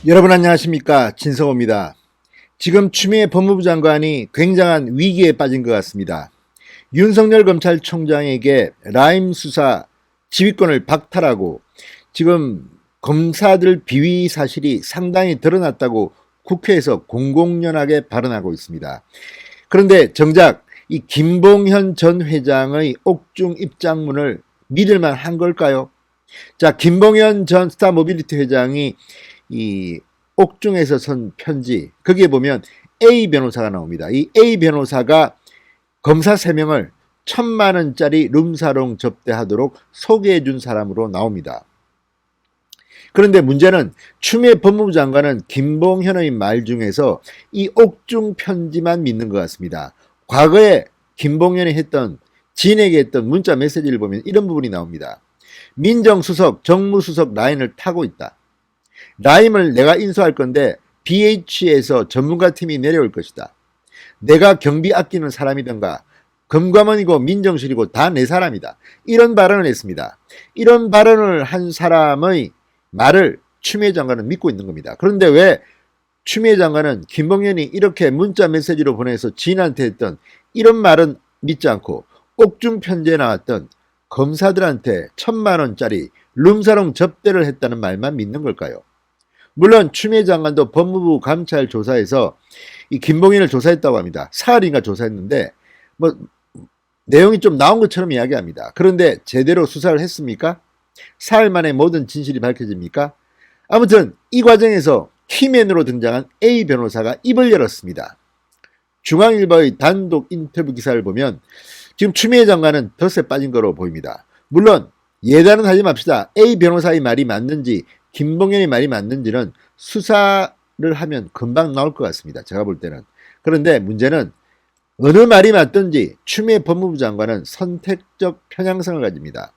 여러분 안녕하십니까, 진성호입니다. 지금 추미애 법무부 장관이 굉장한 위기에 빠진 것 같습니다. 윤석열 검찰총장에게 라임 수사 지휘권을 박탈하고 지금 검사들 비위 사실이 상당히 드러났다고 국회에서 공공연하게 발언하고 있습니다. 그런데 정작 이 김봉현 전 회장의 옥중 입장문을 믿을만 한 걸까요? 자, 김봉현 전 스타모빌리티 회장이 이 옥중에서 선 편지, 거기에 보면 A 변호사가 나옵니다. 이 A 변호사가 검사 3명을 1,000만 원짜리 룸사롱 접대하도록 소개해 준 사람으로 나옵니다. 그런데 문제는 추미애 법무부 장관은 김봉현의 말 중에서 이 옥중 편지만 믿는 것 같습니다. 과거에 김봉현이 했던, 지인에게 했던 문자 메시지를 보면 이런 부분이 나옵니다. 민정수석, 정무수석 라인을 타고 있다. 라임을 내가 인수할 건데 BH에서 전문가팀이 내려올 것이다. 내가 경비 아끼는 사람이던가 금감원이고 민정실이고 다 내 사람이다. 이런 발언을 했습니다. 이런 발언을 한 사람의 말을 추미애 장관은 믿고 있는 겁니다. 그런데 왜 추미애 장관은 김봉현이 이렇게 문자 메시지로 보내서 지인한테 했던 이런 말은 믿지 않고 옥중 편지에 나왔던 검사들한테 1,000만 원짜리 룸사롱 접대를 했다는 말만 믿는 걸까요? 물론 추미애 장관도 법무부 감찰 조사에서 이 김봉현을 조사했다고 합니다. 사흘인가 조사했는데 뭐 내용이 좀 나온 것처럼 이야기합니다. 그런데 제대로 수사를 했습니까? 사흘 만에 모든 진실이 밝혀집니까? 아무튼 이 과정에서 키맨으로 등장한 A 변호사가 입을 열었습니다. 중앙일보의 단독 인터뷰 기사를 보면 지금 추미애 장관은 덫에 빠진 거로 보입니다. 물론 예단은 하지 맙시다. A 변호사의 말이 맞는지 김봉현의 말이 맞는지는 수사를 하면 금방 나올 것 같습니다. 제가 볼 때는. 그런데 문제는 어느 말이 맞든지 추미애 법무부 장관은 선택적 편향성을 가집니다.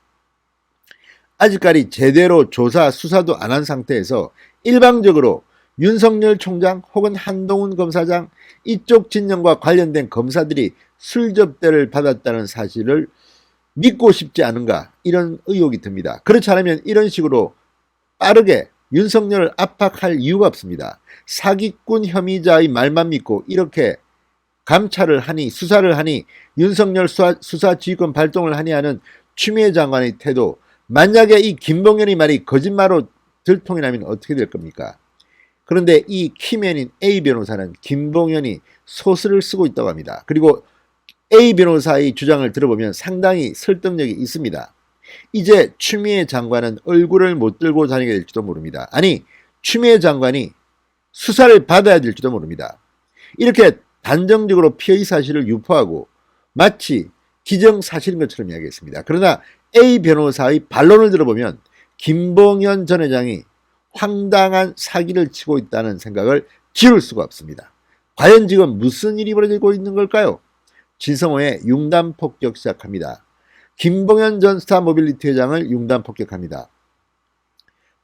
아직까지 제대로 조사, 수사도 안 한 상태에서 일방적으로 윤석열 총장 혹은 한동훈 검사장 이쪽 진영과 관련된 검사들이 술접대를 받았다는 사실을 믿고 싶지 않은가, 이런 의혹이 듭니다. 그렇지 않으면 이런 식으로 빠르게 윤석열을 압박할 이유가 없습니다. 사기꾼 혐의자의 말만 믿고 이렇게 감찰을 하니, 수사를 하니, 윤석열 수사 지휘권 발동을 하니 하는 추미애 장관의 태도, 만약에 이 김봉현의 말이 거짓말로 들통이 나면 어떻게 될 겁니까? 그런데 이 키맨인 A 변호사는 김봉현이 소설을 쓰고 있다고 합니다. 그리고 A 변호사의 주장을 들어보면 상당히 설득력이 있습니다. 이제 추미애 장관은 얼굴을 못 들고 다니게 될지도 모릅니다. 아니, 추미애 장관이 수사를 받아야 될지도 모릅니다. 이렇게 단정적으로 피의 사실을 유포하고 마치 기정사실인 것처럼 이야기했습니다. 그러나 A 변호사의 반론을 들어보면 김봉현 전 회장이 황당한 사기를 치고 있다는 생각을 지울 수가 없습니다. 과연 지금 무슨 일이 벌어지고 있는 걸까요? 진성호의 융단 폭격 시작합니다. 김봉현 전 스타모빌리티 회장을 융단 폭격합니다.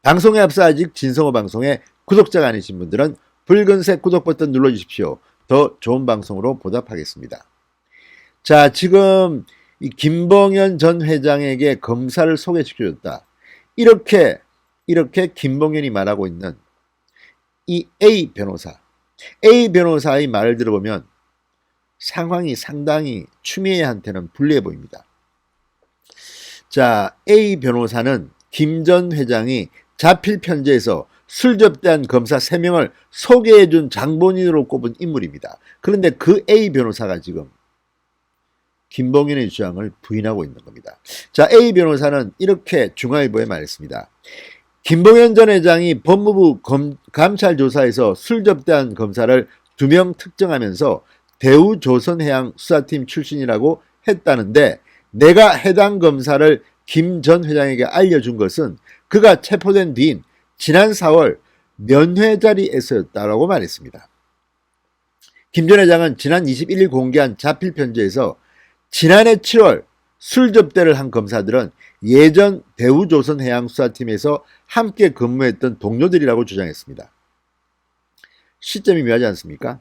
방송에 앞서 아직 진성호 방송에 구독자가 아니신 분들은 붉은색 구독 버튼 눌러주십시오. 더 좋은 방송으로 보답하겠습니다. 자, 지금 이 김봉현 전 회장에게 검사를 소개시켜줬다. 이렇게 김봉현이 말하고 있는 이 A 변호사의 말을 들어보면 상황이 상당히 추미애한테는 불리해 보입니다. 자, A 변호사는 김 전 회장이 자필 편지에서 술 접대한 검사 3명을 소개해준 장본인으로 꼽은 인물입니다. 그런데 그 A 변호사가 지금 김봉현의 주장을 부인하고 있는 겁니다. 자, A 변호사는 이렇게 중앙일보에 말했습니다. 김봉현 전 회장이 법무부 감찰 조사에서 술 접대한 검사를 2명 특정하면서 대우조선해양 수사팀 출신이라고 했다는데, 내가 해당 검사를 김 전 회장에게 알려준 것은 그가 체포된 뒤인 지난 4월 면회 자리에서였다고 말했습니다. 김 전 회장은 지난 21일 공개한 자필 편지에서 지난해 7월 술 접대를 한 검사들은 예전 대우조선해양수사팀에서 함께 근무했던 동료들이라고 주장했습니다. 시점이 묘하지 않습니까?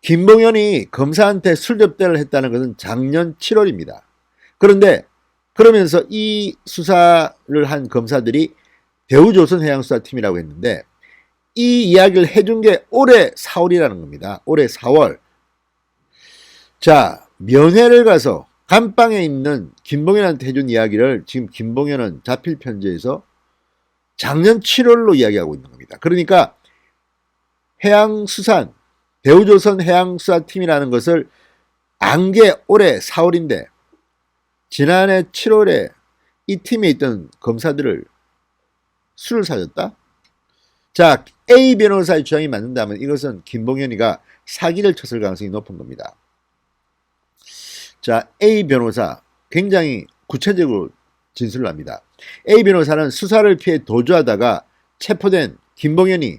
김봉현이 검사한테 술 접대를 했다는 것은 작년 7월입니다. 그런데 그러면서 이 수사를 한 검사들이 대우조선해양수사팀이라고 했는데, 이 이야기를 해준 게 올해 4월이라는 겁니다. 올해 4월. 자, 면회를 가서 감방에 있는 김봉현한테 해준 이야기를 지금 김봉현은 자필 편지에서 작년 7월로 이야기하고 있는 겁니다. 그러니까 해양수산, 대우조선 해양수사팀이라는 것을 안 게 올해 4월인데 지난해 7월에 이 팀에 있던 검사들을 술을 사줬다? 자, A 변호사의 주장이 맞는다면 이것은 김봉현이가 사기를 쳤을 가능성이 높은 겁니다. 자, A 변호사 굉장히 구체적으로 진술을 합니다. A 변호사는 수사를 피해 도주하다가 체포된 김봉현이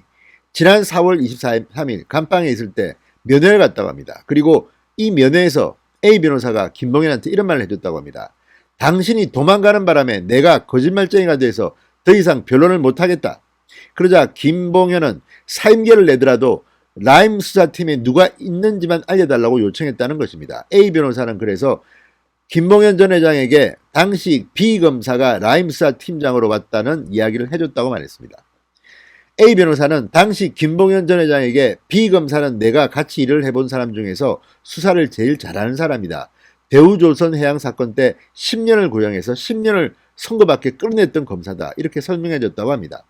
지난 4월 23일 감방에 있을 때 면회를 갔다고 합니다. 그리고 이 면회에서 A 변호사가 김봉현한테 이런 말을 해줬다고 합니다. 당신이 도망가는 바람에 내가 거짓말쟁이가 돼서 더 이상 변론을 못하겠다. 그러자 김봉현은 사임계를 내더라도 라임 수사팀에 누가 있는지만 알려달라고 요청했다는 것입니다. A 변호사는 그래서 김봉현 전 회장에게 당시 B 검사가 라임 수사팀장으로 왔다는 이야기를 해줬다고 말했습니다. A 변호사는 당시 김봉현 전 회장에게 B 검사는 내가 같이 일을 해본 사람 중에서 수사를 제일 잘하는 사람이다. 대우조선 해양 사건 때 10년을 고용해서 10년을 선고받게 끌어냈던 검사다. 이렇게 설명해줬다고 합니다.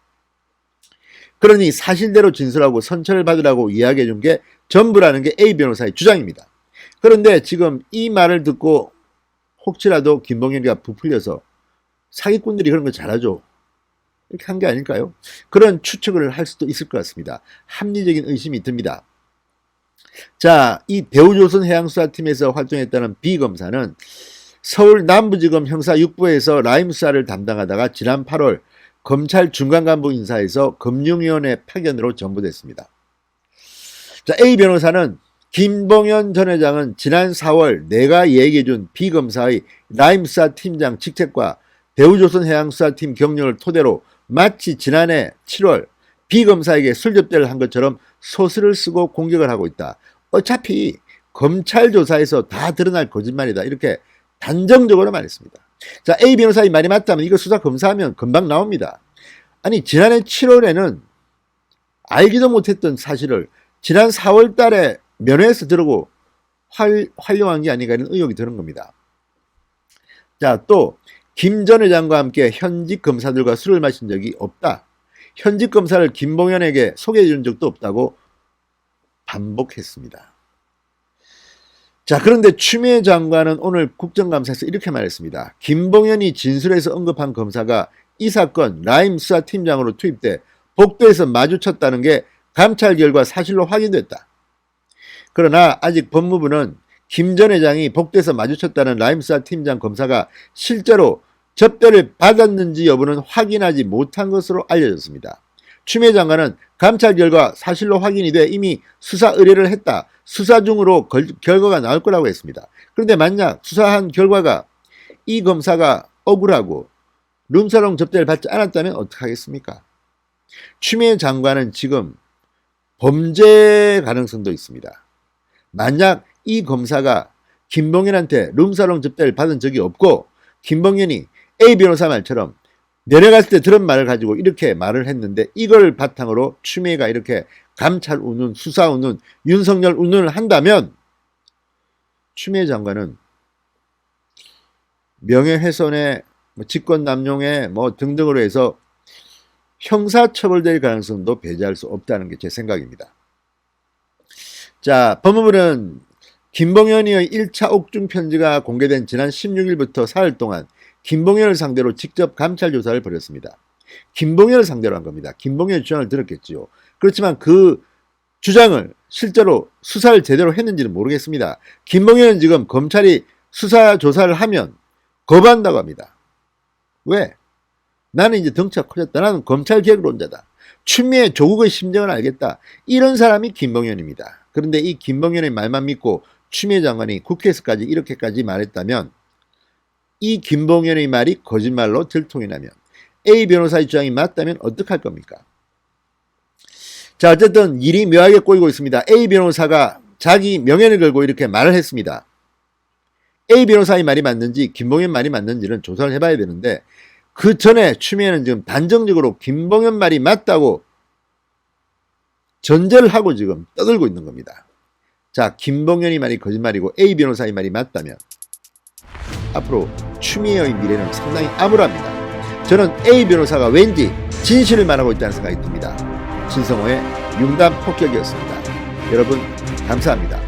그러니 사실대로 진술하고 선처를 받으라고 이야기해 준 게 전부라는 게 A 변호사의 주장입니다. 그런데 지금 이 말을 듣고 혹시라도 김봉현이가 부풀려서 사기꾼들이 그런 거 잘하죠. 이렇게 한 게 아닐까요? 그런 추측을 할 수도 있을 것 같습니다. 합리적인 의심이 듭니다. 자, 이 대우조선 해양수사팀에서 활동했다는 B 검사는 서울 남부지검 형사 6부에서 라임 수사를 담당하다가 지난 8월 검찰 중간간부 인사에서 금융위원회 파견으로 전부됐습니다. 자, A 변호사는 김봉현 전 회장은 지난 4월 내가 얘기해준 B 검사의 라임 수사 팀장 직책과 대우조선 해양수사팀 경력을 토대로 마치 지난해 7월 B 검사에게 술 접대를 한 것처럼 소설을 쓰고 공격을 하고 있다. 어차피 검찰 조사에서 다 드러날 거짓말이다. 이렇게 단정적으로 말했습니다. 자, A 변호사의 말이 맞다면 이거 수사 검사하면 금방 나옵니다. 아니, 지난해 7월에는 알지도 못했던 사실을 지난 4월 달에 면회에서 들고 활용한 게 아닌가 이런 의혹이 드는 겁니다. 자, 또 김 전 회장과 함께 현직 검사들과 술을 마신 적이 없다. 현직 검사를 김봉현에게 소개해 준 적도 없다고 반복했습니다. 자, 그런데 추미애 장관은 오늘 국정감사에서 이렇게 말했습니다. 김봉현이 진술에서 언급한 검사가 이 사건 라임 수사팀장으로 투입돼 복도에서 마주쳤다는 게 감찰 결과 사실로 확인됐다. 그러나 아직 법무부는 김 전 회장이 복도에서 마주쳤다는 라임 수사팀장 검사가 실제로 접대를 받았는지 여부는 확인하지 못한 것으로 알려졌습니다. 추미애 장관은 감찰 결과 사실로 확인이 돼 이미 수사 의뢰를 했다. 수사 중으로 결과가 나올 거라고 했습니다. 그런데 만약 수사한 결과가 이 검사가 억울하고 룸사롱 접대를 받지 않았다면 어떡하겠습니까? 추미애 장관은 지금 범죄 가능성도 있습니다. 만약 이 검사가 김봉현한테 룸사롱 접대를 받은 적이 없고 김봉현이 A 변호사 말처럼 내려갔을 때 들은 말을 가지고 이렇게 말을 했는데 이걸 바탕으로 추미애가 이렇게 감찰 운운, 수사 운운, 윤석열 운운을 한다면 추미애 장관은 명예훼손에 직권남용에 등등으로 해서 형사처벌될 가능성도 배제할 수 없다는 게 제 생각입니다. 자, 법무부는 김봉현의 1차 옥중 편지가 공개된 지난 16일부터 사흘 동안 김봉현을 상대로 직접 감찰 조사를 벌였습니다. 김봉현을 상대로 한 겁니다. 김봉현의 주장을 들었겠지요. 그렇지만 그 주장을 실제로 수사를 제대로 했는지는 모르겠습니다. 김봉현은 지금 검찰이 수사 조사를 하면 거부한다고 합니다. 왜? 나는 이제 덩치가 커졌다. 나는 검찰 개혁론자다. 추미애 조국의 심정을 알겠다. 이런 사람이 김봉현입니다. 그런데 이 김봉현의 말만 믿고 추미애 장관이 국회에서까지 이렇게까지 말했다면 이 김봉현의 말이 거짓말로 들통이 나면 A 변호사의 주장이 맞다면 어떡할 겁니까? 자, 어쨌든 일이 묘하게 꼬이고 있습니다. A 변호사가 자기 명예를 걸고 이렇게 말을 했습니다. A 변호사의 말이 맞는지 김봉현 말이 맞는지는 조사를 해봐야 되는데 그 전에 추미애는 지금 단정적으로 김봉현 말이 맞다고 전제를 하고 지금 떠들고 있는 겁니다. 자, 김봉현이 말이 거짓말이고 A 변호사의 말이 맞다면 앞으로 추미애의 미래는 상당히 암울합니다. 저는 A 변호사가 왠지 진실을 말하고 있다는 생각이 듭니다. 진성호의 융단 폭격이었습니다. 여러분 감사합니다.